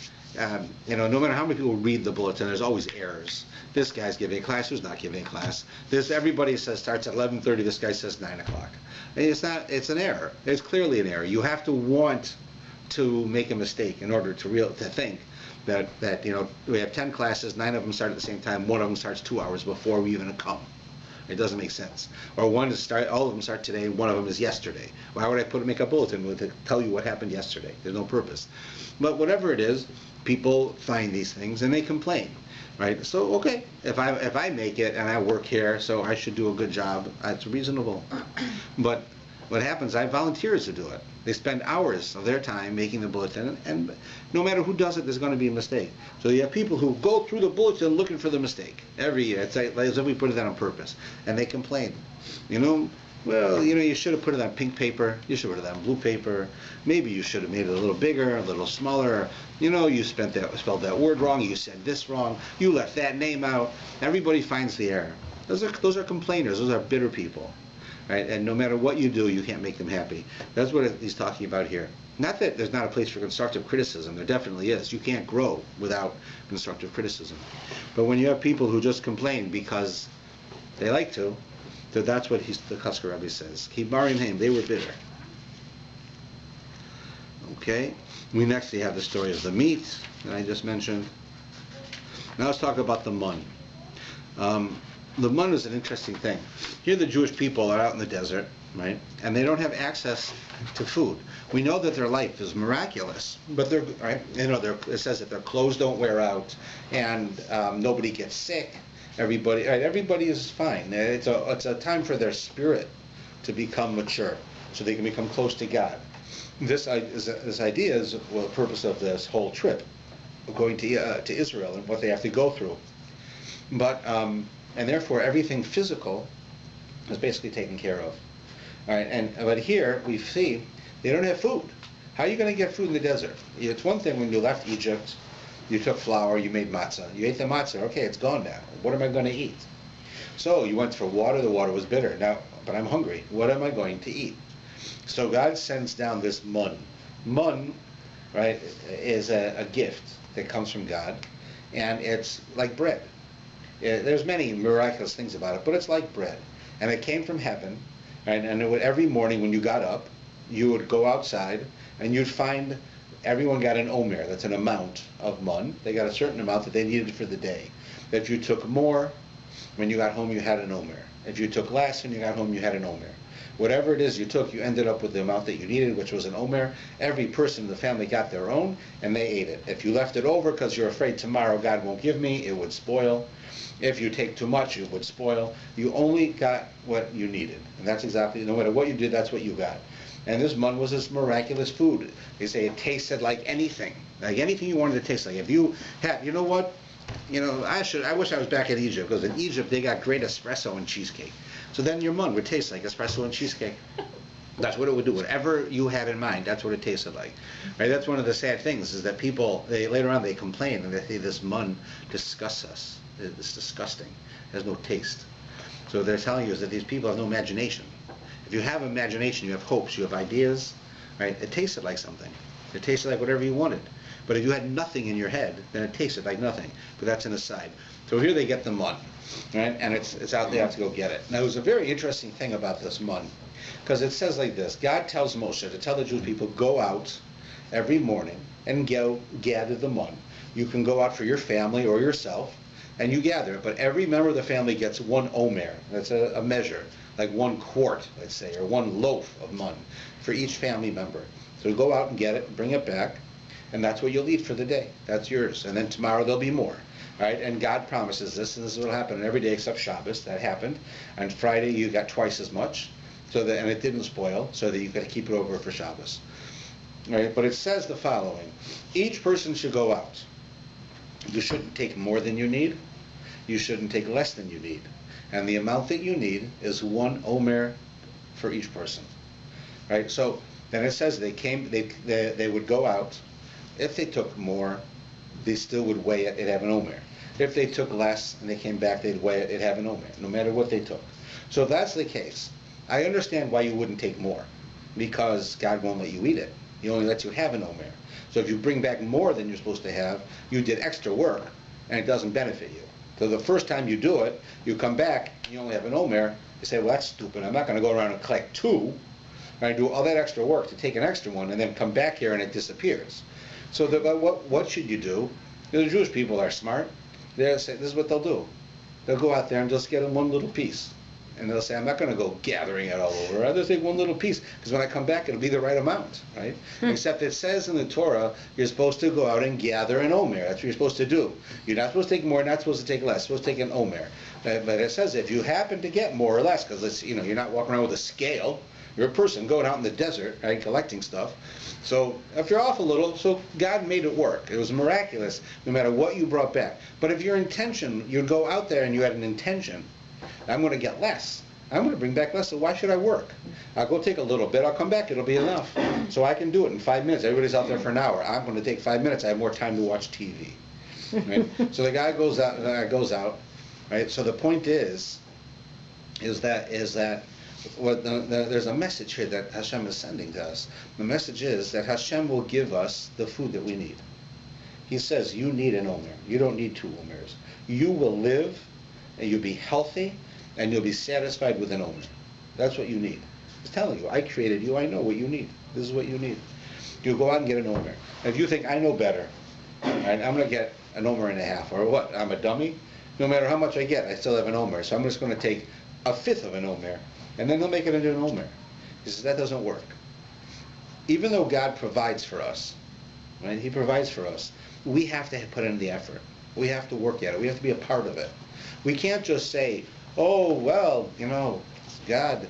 no matter how many people read the bulletin, there's always errors. This guy's giving a class, who's not giving a class. Everybody says starts at 11:30, this guy says 9 o'clock. And it's an error. It's clearly an error. You have to want to make a mistake in order to think that we have 10 classes, 9 of them start at the same time, 1 of them starts 2 hours before we even come. It doesn't make sense. Or all of them start today, 1 of them is yesterday. Why would I make a bulletin to tell you what happened yesterday? There's no purpose. But whatever it is, people find these things and they complain. Right? So, okay, if I make it and I work here, so I should do a good job, that's reasonable. But what happens, I have volunteers to do it. They spend hours of their time making the bulletin, and no matter who does it, there's going to be a mistake. So you have people who go through the bulletin looking for the mistake every year. It's like as if we put it on purpose. And they complain. Well, you should have put it on pink paper. You should have put it on blue paper. Maybe you should have made it a little bigger, a little smaller. You spelled that word wrong. You said this wrong. You left that name out. Everybody finds the error. Those are complainers. Those are bitter people, right? And no matter what you do, you can't make them happy. That's what he's talking about here. Not that there's not a place for constructive criticism. There definitely is. You can't grow without constructive criticism. But when you have people who just complain because they like to, so that's what the Kotzker Rebbe says. Kibarim Haim, they were bitter. Okay. We next have the story of the meat that I just mentioned. Now let's talk about the mun. The mun is an interesting thing. Here the Jewish people are out in the desert, right? And they don't have access to food. We know that their life is miraculous, but they're right. It says that their clothes don't wear out, and nobody gets sick. Everybody is fine. It's a time for their spirit to become mature, so they can become close to God. This idea is the purpose of this whole trip, going to Israel and what they have to go through. But and therefore everything physical is basically taken care of. All right, but here we see they don't have food. How are you going to get food in the desert? It's one thing when you left Egypt. You took flour, you made matzah. You ate the matzah. Okay, it's gone now. What am I going to eat? So you went for water. The water was bitter. Now, but I'm hungry. What am I going to eat? So God sends down this mun. Mun, right, is a gift that comes from God, and it's like bread. There's many miraculous things about it, but it's like bread. And it came from heaven, right? And every morning when you got up, you would go outside, and you'd find everyone got an omer, that's an amount of mun. They got a certain amount that they needed for the day. If you took more, when you got home you had an omer. If you took less when you got home you had an omer. Whatever it is you took, you ended up with the amount that you needed, which was an omer. Every person in the family got their own, and they ate it. If you left it over because you're afraid tomorrow God won't give me, it would spoil. If you take too much, it would spoil. You only got what you needed. And that's exactly, no matter what you did, that's what you got. And this mun was this miraculous food. They say it tasted like anything you wanted to taste like. If you had, you know what? I wish I was back in Egypt, because in Egypt they got great espresso and cheesecake. So then your mun would taste like espresso and cheesecake. That's what it would do. Whatever you had in mind, that's what it tasted like. Right? That's one of the sad things, is that people, later on they complain and they say this mun disgusts us. It's disgusting. It has no taste. So they're telling you is that these people have no imagination. If you have imagination, you have hopes, you have ideas, right? It tasted like something. It tasted like whatever you wanted. But if you had nothing in your head, then it tasted like nothing. But that's an aside. So here they get the mun, right? And it's out there, have to go get it. Now, there's a very interesting thing about this mun, because it says like this. God tells Moshe to tell the Jewish people, go out every morning and go gather the mun. You can go out for your family or yourself, and you gather it. But every member of the family gets one omer. That's a measure, like 1 quart, let's say, or 1 loaf of mun for each family member. So go out and get it, bring it back, and that's what you'll eat for the day. That's yours. And then tomorrow there'll be more. Right? And God promises this, and this is what will happen every day except Shabbos. That happened. On Friday you got twice as much, and it didn't spoil, so that you got to keep it over for Shabbos. Right? But it says the following: each person should go out. You shouldn't take more than you need. You shouldn't take less than you need. And the amount that you need is 1 omer for each person. Right? So then it says they would go out. If they took more, they still would weigh it, it'd have an omer. If they took less and they came back, they'd weigh it, it'd have an omer, no matter what they took. So if that's the case, I understand why you wouldn't take more, because God won't let you eat it. He only lets you have an omer. So if you bring back more than you're supposed to have, you did extra work, and it doesn't benefit you. So the first time you do it, you come back, you only have an omer, you say, well, that's stupid. I'm not going to go around and collect 2, and do all that extra work to take an extra one, and then come back here and it disappears. So what should you do? The Jewish people are smart. They'll say, this is what they'll do. They'll go out there and just get them 1 little piece. And they'll say, I'm not going to go gathering it all over. I'll just take 1 little piece, because when I come back, it'll be the right amount, right? Except it says in the Torah, you're supposed to go out and gather an omer. That's what you're supposed to do. You're not supposed to take more, not supposed to take less. You're supposed to take an omer. But it says if you happen to get more or less, because you're not walking around with a scale. You're a person going out in the desert, right, collecting stuff. So if you're off a little, so God made it work. It was miraculous, no matter what you brought back. But if your intention, you'd go out there and you had an intention, I'm going to get less. I'm going to bring back less, so why should I work? I'll go take a little bit, I'll come back, it'll be enough. So I can do it in 5 minutes. Everybody's out there for an hour. I'm going to take 5 minutes, I have more time to watch TV. Right? So the guy goes out, right? So the point is that there's a message here that Hashem is sending to us. The message is that Hashem will give us the food that we need. He says, you need an omer. You don't need 2 omers. You will live, and you'll be healthy, and you'll be satisfied with an omer. That's what you need. He's telling you, I created you, I know what you need. This is what you need. You go out and get an omer. If you think, I know better, right, I'm going to get an omer and a half, or what, I'm a dummy? No matter how much I get, I still have an omer. So I'm just going to take 1/5 of an omer, and then they'll make it into an omer. He says, that doesn't work. Even though God provides for us, right, He provides for us, we have to put in the effort. We have to work at it. We have to be a part of it. We can't just say, oh, well, God,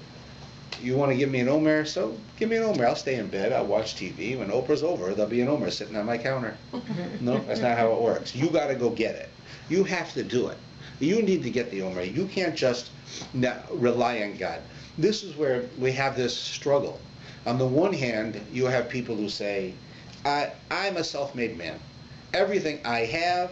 you want to give me an omer? So give me an omer. I'll stay in bed. I'll watch TV. When Oprah's over, there'll be an omer sitting on my counter. No, that's not how it works. You got to go get it. You have to do it. You need to get the omer. You can't just rely on God. This is where we have this struggle. On the one hand, you have people who say, I'm a self-made man. Everything I have,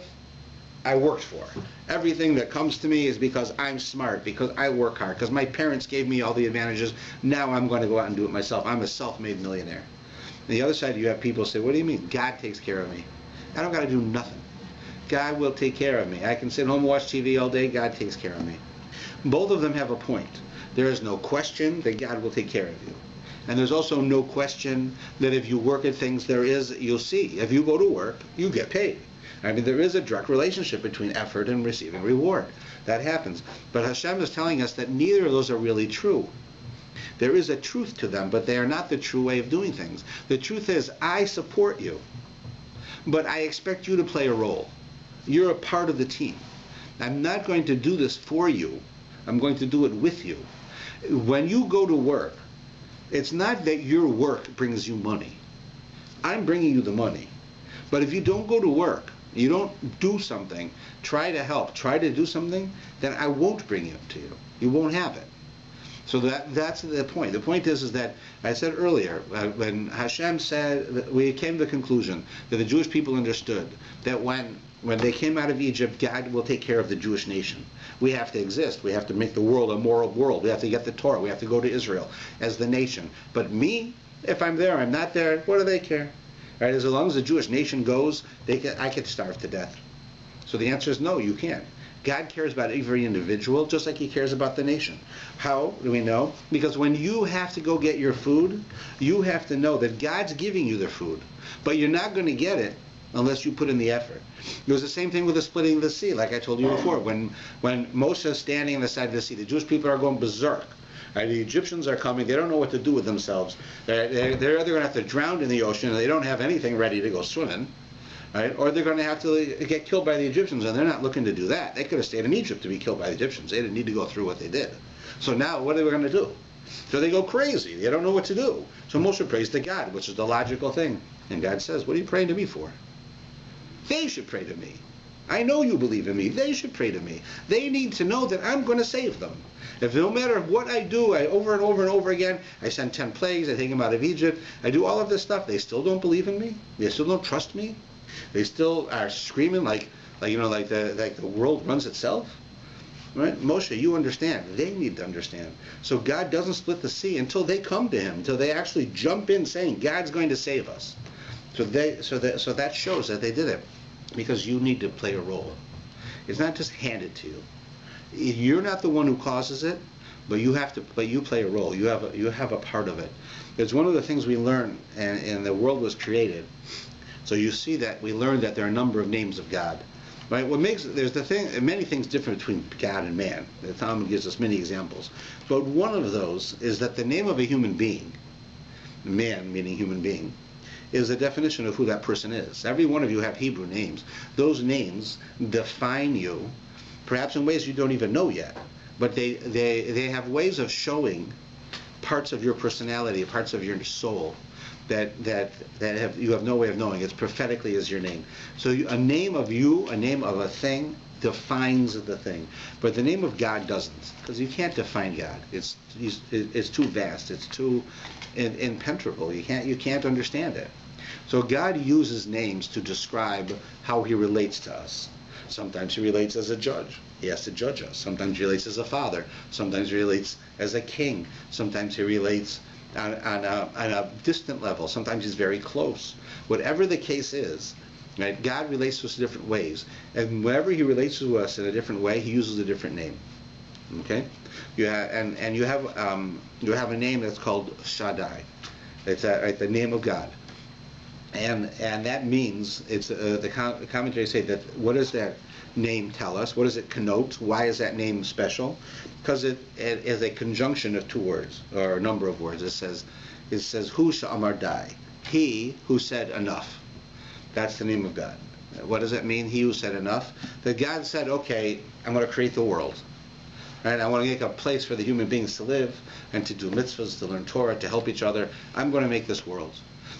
I worked for. Everything that comes to me is because I'm smart, because I work hard, because my parents gave me all the advantages. Now I'm going to go out and do it myself. I'm a self-made millionaire. On the other side, you have people say, what do you mean? God takes care of me. I don't got to do nothing. God will take care of me. I can sit home and watch TV all day. God takes care of me. Both of them have a point. There is no question that God will take care of you. And there's also no question that if you work at things, you'll see, if you go to work, you get paid. I mean, there is a direct relationship between effort and receiving reward. That happens. But Hashem is telling us that neither of those are really true. There is a truth to them, but they are not the true way of doing things. The truth is, I support you, but I expect you to play a role. You're a part of the team. I'm not going to do this for you. I'm going to do it with you. When you go to work, it's not that your work brings you money. I'm bringing you the money. But if you don't go to work, you don't do something, try to help, try to do something, then I won't bring it to you. You won't have it. So that's the point. The point is that I said earlier, when Hashem said, we came to the conclusion that the Jewish people understood that when they came out of Egypt, God will take care of the Jewish nation. We have to exist. We have to make the world a moral world. We have to get the Torah. We have to go to Israel as the nation. But me, if I'm there, I'm not there, what do they care? Right? As long as the Jewish nation goes, I could starve to death. So the answer is no, you can't. God cares about every individual just like he cares about the nation. How do we know? Because when you have to go get your food, you have to know that God's giving you the food, but you're not going to get it unless you put in the effort. It was the same thing with the splitting of the sea, like I told you before. When Moshe is standing on the side of the sea, the Jewish people are going berserk. Right? The Egyptians are coming. They don't know what to do with themselves. They're either going to have to drown in the ocean, and they don't have anything ready to go swimming. Right? Or they're going to have to get killed by the Egyptians, and they're not looking to do that. They could have stayed in Egypt to be killed by the Egyptians. They didn't need to go through what they did. So now, what are they going to do? So they go crazy. They don't know what to do. So Moshe prays to God, which is the logical thing. And God says, what are you praying to me for? They should pray to me. I know you believe in me. They should pray to me. They need to know that I'm going to save them. If no matter what I do, over and over and over again, I send 10 plagues, I take them out of Egypt, I do all of this stuff, they still don't believe in me? They still don't trust me? They still are screaming like the world runs itself? Right? Moshe, you understand. They need to understand. So God doesn't split the sea until they come to him, until they actually jump in saying, God's going to save us. So that shows that they did it. Because you need to play a role. It's not just handed to you. You're not the one who causes it, but you play a role. You have a part of it. It's one of the things we learn, and the world was created. So you see that we learned that there are a number of names of God. Right? There's many things different between God and man. The Talmud gives us many examples. But one of those is that the name of a human being, man meaning human being, is a definition of who that person is. Every one of you have Hebrew names. Those names define you, perhaps in ways you don't even know yet. But they have ways of showing parts of your personality, parts of your soul that you have no way of knowing. It's prophetically as your name. So a name of you, a name of a thing, defines the thing. But the name of God doesn't, because you can't define God. It's too vast. It's too impenetrable. You can't understand it. So God uses names to describe how he relates to us. Sometimes he relates as a judge. He has to judge us. Sometimes he relates as a father. Sometimes he relates as a king. Sometimes he relates on a distant level. Sometimes he's very close. Whatever the case is, right, God relates to us in different ways. And whenever he relates to us in a different way, he uses a different name. Okay? You have a name that's called Shaddai. It's right, the name of God. And that means, the commentaries say that, what does that name tell us? What does it connote? Why is that name special? Because it is a conjunction of two words, or a number of words. It says, Hu Sha'amar Dai, he who said enough. That's the name of God. What does it mean, he who said enough? That God said, okay, I'm going to create the world. Right? I want to make a place for the human beings to live and to do mitzvahs, to learn Torah, to help each other. I'm going to make this world.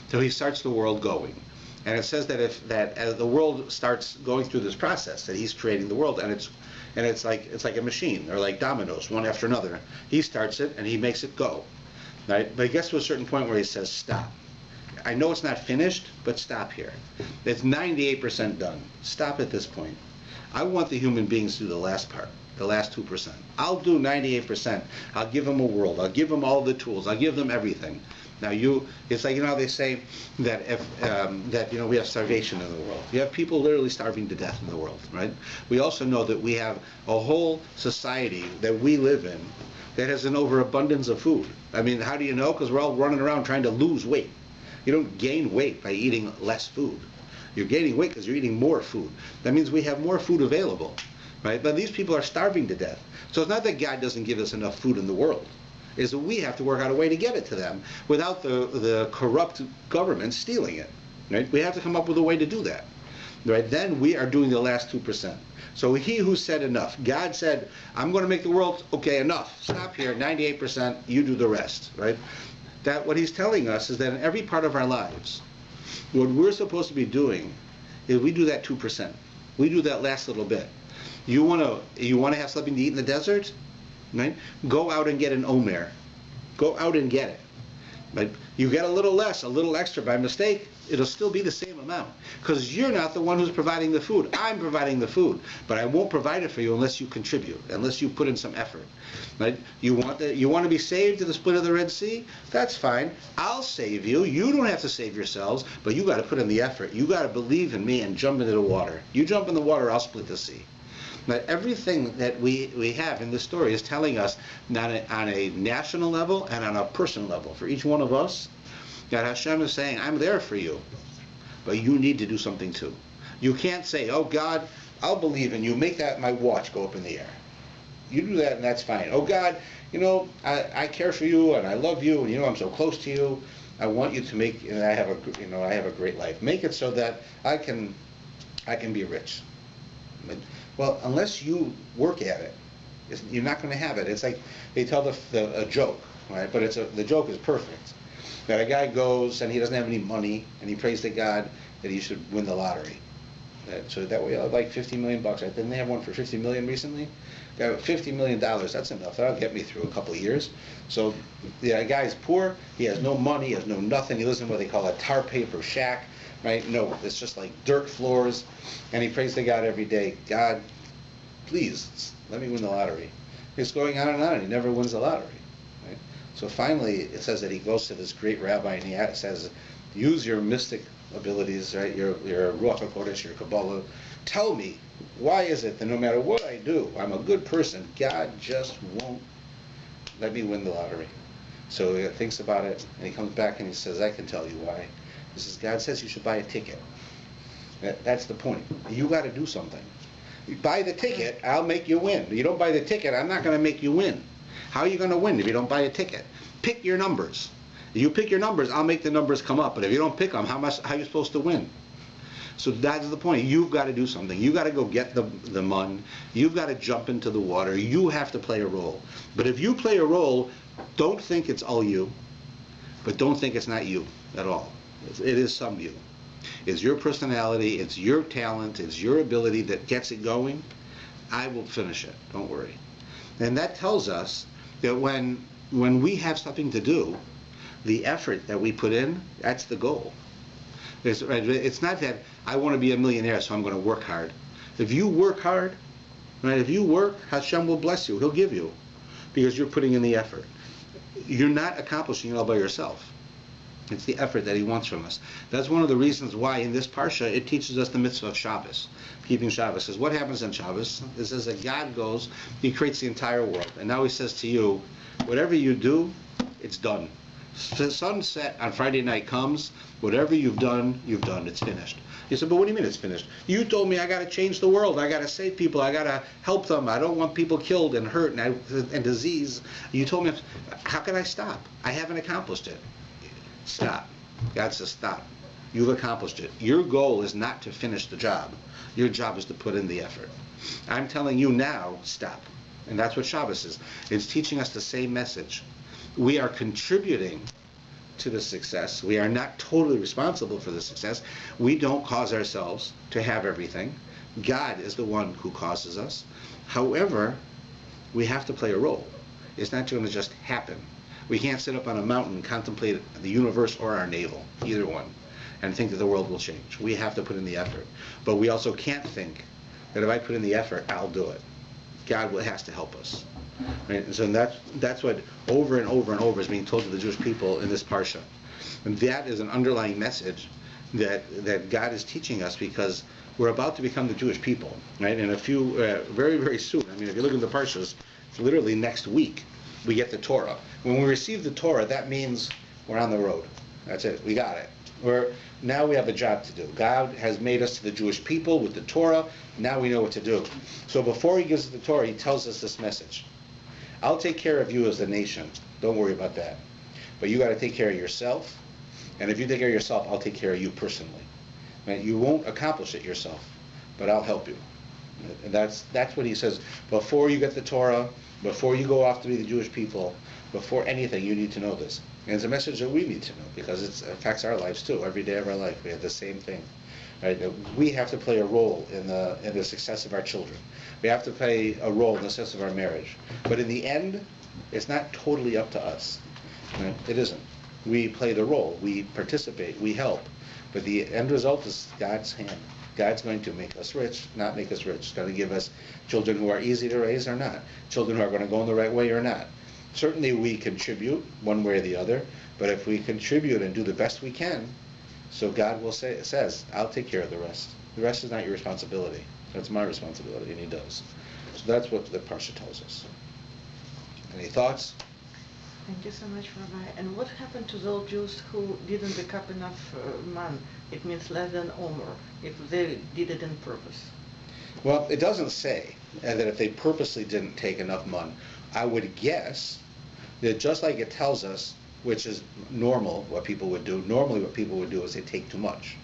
So he starts the world going. And it says that as the world starts going through this process, that he's creating the world, and it's like a machine, or like dominoes, one after another. He starts it and he makes it go. Right? But he gets to a certain point where he says, stop. I know it's not finished, but stop here. It's 98% done. Stop at this point. I want the human beings to do the last part, the last 2%. I'll do 98%. I'll give them a world. I'll give them all the tools. I'll give them everything. Now it's like, how they say that we have starvation in the world. You have people literally starving to death in the world, right? We also know that we have a whole society that we live in that has an overabundance of food. I mean, how do you know? Because we're all running around trying to lose weight. You don't gain weight by eating less food. You're gaining weight because you're eating more food. That means we have more food available, right? But these people are starving to death. So it's not that God doesn't give us enough food in the world. Is that we have to work out a way to get it to them without the corrupt government stealing it, right? We have to come up with a way to do that, right? Then we are doing the last 2%. So he who said enough, God said, I'm going to make the world, okay, enough. Stop here, 98%, you do the rest, right? That what he's telling us is that in every part of our lives, what we're supposed to be doing is we do that 2%. We do that last little bit. You want to have something to eat in the desert? Right? Go out and get an omer. Go out and get it. But you get a little less, a little extra by mistake, it'll still be the same amount. Because you're not the one who's providing the food. I'm providing the food. But I won't provide it for you unless you contribute, unless you put in some effort. Right? You want to be saved in the split of the Red Sea? That's fine. I'll save you. You don't have to save yourselves, but you got to put in the effort. You got to believe in me and jump into the water. You jump in the water, I'll split the sea. But everything that we have in this story is telling us that on a national level and on a personal level, for each one of us, that Hashem is saying, I'm there for you, but you need to do something too. You can't say, oh God, I'll believe in you, make that my watch go up in the air. You do that and that's fine. Oh God, I care for you and I love you and I'm so close to you. I want you to make, I have a great life. Make it so that I can be rich. Well, unless you work at it, you're not going to have it. It's like they tell a joke, right? But the joke is perfect. That a guy goes and he doesn't have any money and he prays to God that he should win the lottery. So that way, like $50 million. Right? Didn't they have one for $50 million recently? Got $50 million. That's enough. That'll get me through a couple of years. So the guy's poor. He has no money. He has no nothing. He lives in what they call a tar paper shack. Right? No, it's just like dirt floors, and he prays to God every day. God, please let me win the lottery. It's going on, and he never wins the lottery. Right? So finally, it says that he goes to this great rabbi, and he says, "Use your mystic abilities, right? Your Ruach HaKodesh, your Kabbalah. Tell me, why is it that no matter what I do, I'm a good person, God just won't let me win the lottery?" So he thinks about it, and he comes back and he says, "I can tell you why." He says, God says you should buy a ticket. That's the point. You got to do something. You buy the ticket, I'll make you win. You don't buy the ticket, I'm not going to make you win. How are you going to win if you don't buy a ticket? Pick your numbers. If you pick your numbers, I'll make the numbers come up. But if you don't pick them, how are you supposed to win? So that's the point. You've got to do something. You've got to go get the mun. You've got to jump into the water. You have to play a role. But if you play a role, don't think it's all you, but don't think it's not you at all. It is some you. It's your personality, it's your talent, it's your ability that gets it going. I will finish it, don't worry. And that tells us that when we have something to do, the effort that we put in, that's the goal. It's not that I want to be a millionaire, so I'm going to work hard. If you work hard, right, if you work, Hashem will bless you, He'll give you, because you're putting in the effort. You're not accomplishing it all by yourself. It's the effort that He wants from us. That's one of the reasons why in this Parsha it teaches us the mitzvah of Shabbos, keeping Shabbos. Because what happens on Shabbos? It says that God goes, He creates the entire world. And now He says to you, whatever you do, it's done. Sunset on Friday night comes, whatever you've done, it's finished. You said, but what do you mean it's finished? You told me I got to change the world. I got to save people. I got to help them. I don't want people killed and hurt and disease. You told me, how can I stop? I haven't accomplished it. Stop. God says stop. You've accomplished it. Your goal is not to finish the job. Your job is to put in the effort. I'm telling you now, stop. And that's what Shabbos is. It's teaching us the same message. We are contributing to the success. We are not totally responsible for the success. We don't cause ourselves to have everything. God is the one who causes us. However, we have to play a role. It's not going to just happen. We can't sit up on a mountain and contemplate the universe or our navel, either one, and think that the world will change. We have to put in the effort. But we also can't think that if I put in the effort, I'll do it. God has to help us. Right? And so that's what over and over and over is being told to the Jewish people in this parsha. And that is an underlying message that God is teaching us, because we're about to become the Jewish people, right? In a few, very, very soon. I mean, if you look at the parshas, literally next week, we get the Torah. When we receive the Torah, that means we're on the road. That's it. We got it. Now we have a job to do. God has made us to the Jewish people with the Torah. Now we know what to do. So before he gives us the Torah, he tells us this message. I'll take care of you as a nation. Don't worry about that. But you got to take care of yourself. And if you take care of yourself, I'll take care of you personally. Right? You won't accomplish it yourself, but I'll help you. And that's what he says. Before you get the Torah, before you go off to be the Jewish people, before anything, you need to know this. And it's a message that we need to know, because it affects our lives too. Every day of our life, we have the same thing. Right? We have to play a role in the success of our children. We have to play a role in the success of our marriage. But in the end, it's not totally up to us. Right? It isn't. We play the role. We participate. We help. But the end result is God's hand. God's going to make us rich, not make us rich. He's going to give us children who are easy to raise or not. Children who are going to go in the right way or not. Certainly we contribute one way or the other, but if we contribute and do the best we can, so God says, I'll take care of the rest. The rest is not your responsibility. That's my responsibility, and he does. So that's what the parsha tells us. Any thoughts? Thank you so much, Rabbi. And what happened to those Jews who didn't pick up enough man? It means less than Omer, if they did it on purpose. Well, it doesn't say that if they purposely didn't take enough mun. I would guess that just like it tells us, which is normal, what people would do, normally what people would do is they take too much.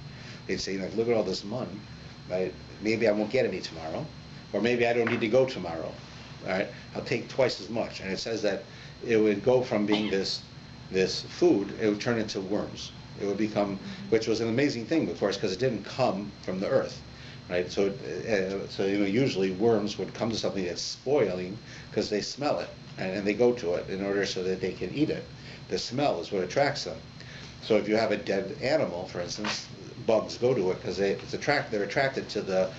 They'd say, like, look at all this mun, right? Maybe I won't get any tomorrow, or maybe I don't need to go tomorrow, all right? I'll take twice as much. And it says that it would go from being this food, it would turn into worms. It would become, which was an amazing thing, of course, because it didn't come from the earth, right? So usually worms would come to something that's spoiling because they smell it, and they go to it in order so that they can eat it. The smell is what attracts them. So if you have a dead animal, for instance, bugs go to it because they're attracted to the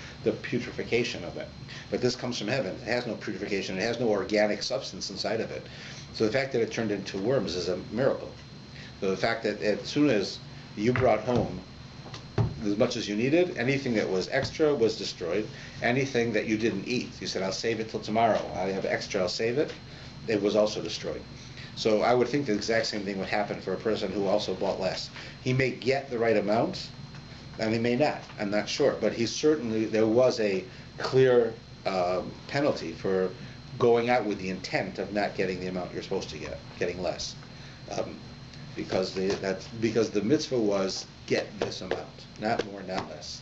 putrefaction of it. But this comes from heaven. It has no putrefaction. It has no organic substance inside of it. So the fact that it turned into worms is a miracle. So the fact that as soon as you brought home as much as you needed, anything that was extra was destroyed. Anything that you didn't eat, you said, I'll save it till tomorrow. I have extra, I'll save it. It was also destroyed. So I would think the exact same thing would happen for a person who also bought less. He may get the right amount, and he may not. I'm not sure. But there was a clear penalty for going out with the intent of not getting the amount you're supposed to get, getting less. Because the mitzvah was get this amount, not more, not less.